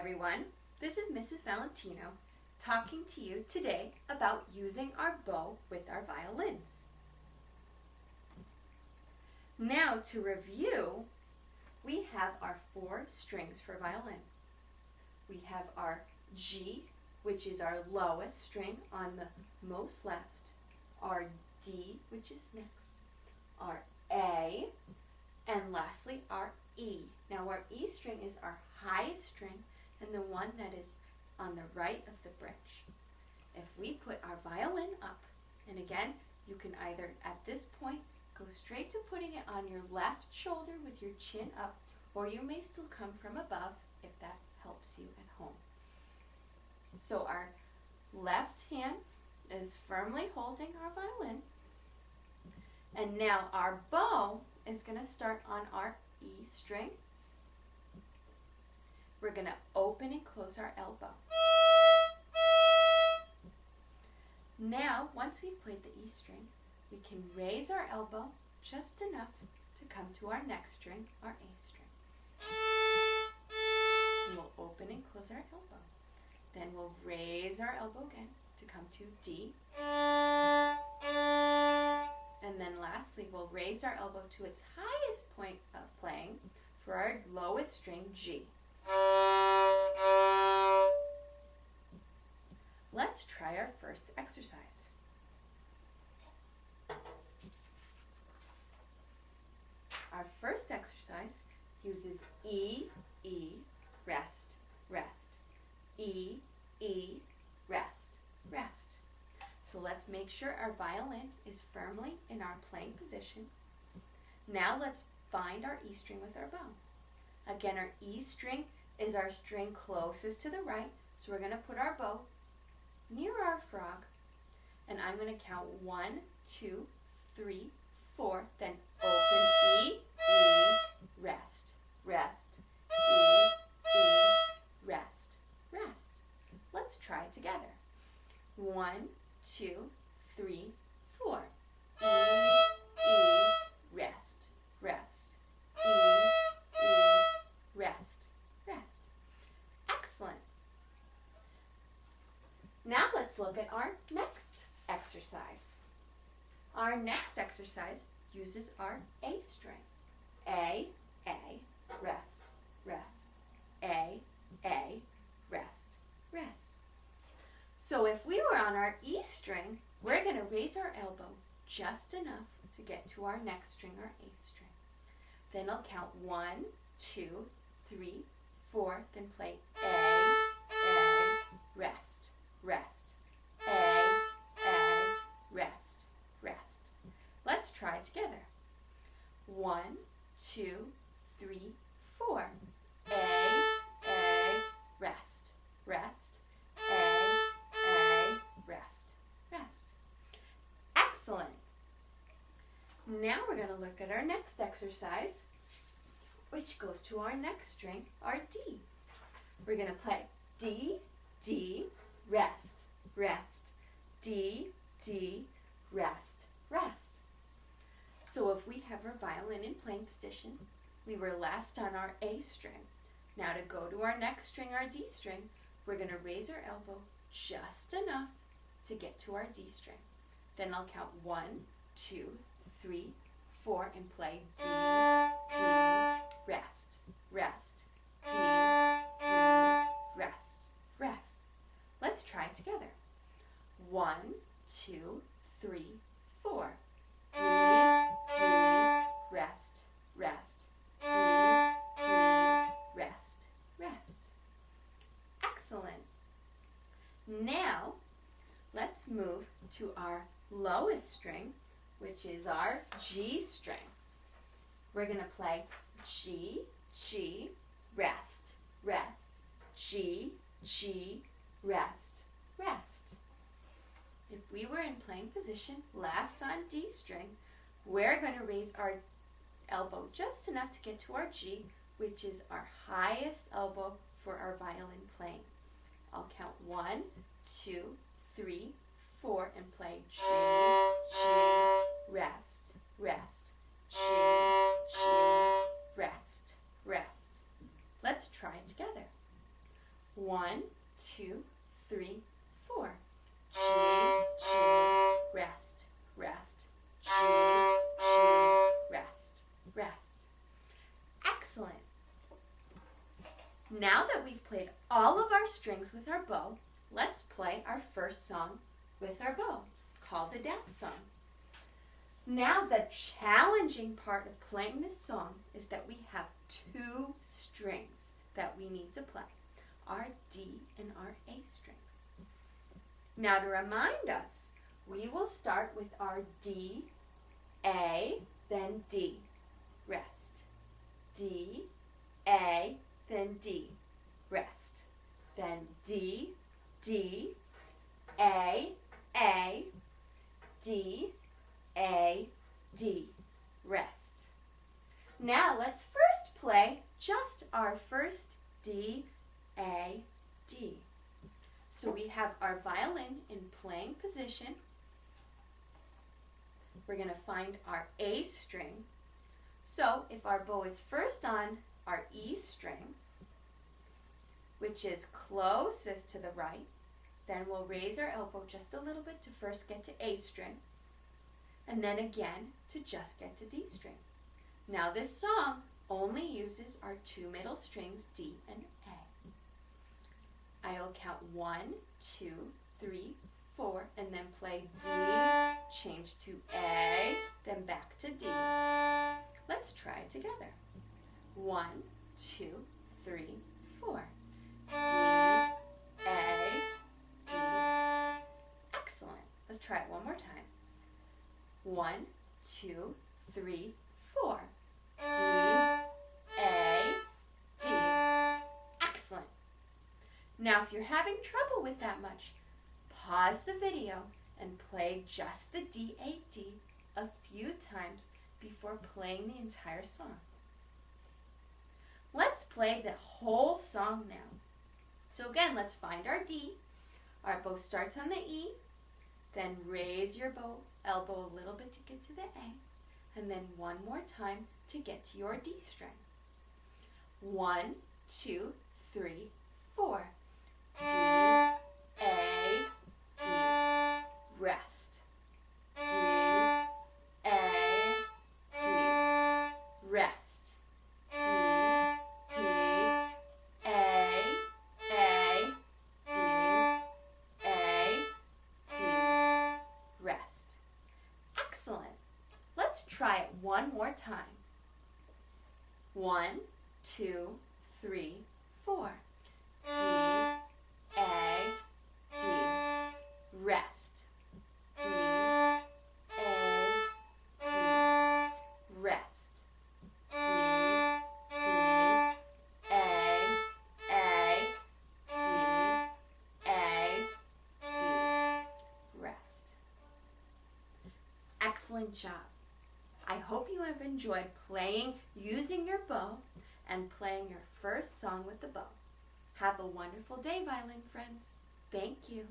everyone. This is Mrs. Valentino talking to you today about using our bow with our violins. Now to review, we have our 4 strings for violin. We have our G, which is our lowest string on the most left, our D, which is next, our A, and lastly our E. Now our E string is our highest string and the one that is on the right of the bridge. If we put our violin up, and again, you can either at this point go straight to putting it on your left shoulder with your chin up, or you may still come from above if that helps you at home. So our left hand is firmly holding our violin, and now our bow is going to start on our E string. We're going to open and close our elbow. Now, once we've played the E string, we can raise our elbow just enough to come to our next string, our A string. And we'll open and close our elbow. Then we'll raise our elbow again to come to D. And then lastly, we'll raise our elbow to its highest point of playing for our lowest string, G. Let's try our first exercise. Our first exercise uses E, E, rest, rest. E, E, rest, rest. So let's make sure our violin is firmly in our playing position. Now let's find our E string with our bow. Again, our E string is our string closest to the right, so we're going to put our bow near our frog, and I'm going to count 1, 2, 3, 4, then open E, E, rest, rest, E, E, rest, rest. Let's try it together. 1, 2, 3, 4. E, E, rest, rest. E, E, rest, rest. Excellent. Now let's look at our next exercise. Our next exercise uses our A string. A, rest, rest. A, rest, rest. So if we were on our E string, we're going to raise our elbow just enough to get to our next string, our A string. Then I'll count 1, 2, 3, 4, then play A, rest, rest. A, rest, rest. Let's try it together. 1, 2, 3, 4. A, rest, rest. A, rest, rest. Excellent. Now we're going to look at our next exercise, which goes to our next string, our D. We're going to play D, D, rest, rest. D, D, rest, rest. So if we have our violin in playing position, we were last on our A string. Now to go to our next string, our D string, we're going to raise our elbow just enough to get to our D string. Then I'll count 1, 2, 3, 4, and play D, D, rest, rest. D, D, rest, rest. Let's try it together. 1, 2, 3, 4. D, D, rest, rest. D, D, rest, rest. Excellent. Now, let's move to our lowest string, which is our G string. We're going to play G, G, rest, rest. G, G, rest, rest. If we were in playing position last on D string, we're going to raise our elbow just enough to get to our G, which is our highest elbow for our violin playing. I'll count 1, 2, 3, 4, and play G, G, rest, rest. G, G, rest, rest. Let's try it together. 1, 2, 3, 4. G, G, rest, rest. G, G, rest, rest. Excellent. Now that we've played all of our strings with our bow, let's play our first song with our bow, called the dance song. Now the challenging part of playing this song is that we have 2 strings that we need to play, our D and our A strings. Now to remind us, we will start with our D, A, then D, rest. D, A, then D, rest. Then D, D, A, D, A, D, rest. Now let's first play just our first D, A, D. So we have our violin in playing position. We're going to find our A string. So if our bow is first on our E string, which is closest to the right, then we'll raise our elbow just a little bit to first get to A string, and then again to just get to D string. Now this song only uses our 2 middle strings, D and A. I will count 1, 2, 3, 4, and then play D, change to A, then back to D. Let's try it together. 1, 2, 3, 4. D, A, D. Excellent. Let's try it one more time. 1, 2, 3, 4. D, A, D. Excellent. Now if you're having trouble with that much, pause the video and play just the D, A, D a few times before playing the entire song. Let's play the whole song now. So again, let's find our D. Our bow starts on the E, then raise your bow elbow a little bit to get to the A, and then one more time to get to your D string. 1, 2, 3, 4. D, A, D, rest. D, A, D, rest. D, D, A, D, A, D, rest. Excellent. Let's try it one more time. 1, 2, 3, 4. D, A, D, rest. D, A, D, rest. D, D, A, D, A, D, rest. Excellent job. I hope you have enjoyed playing using your bow and playing your first song with the bow. Have a wonderful day, violin friends. Thank you.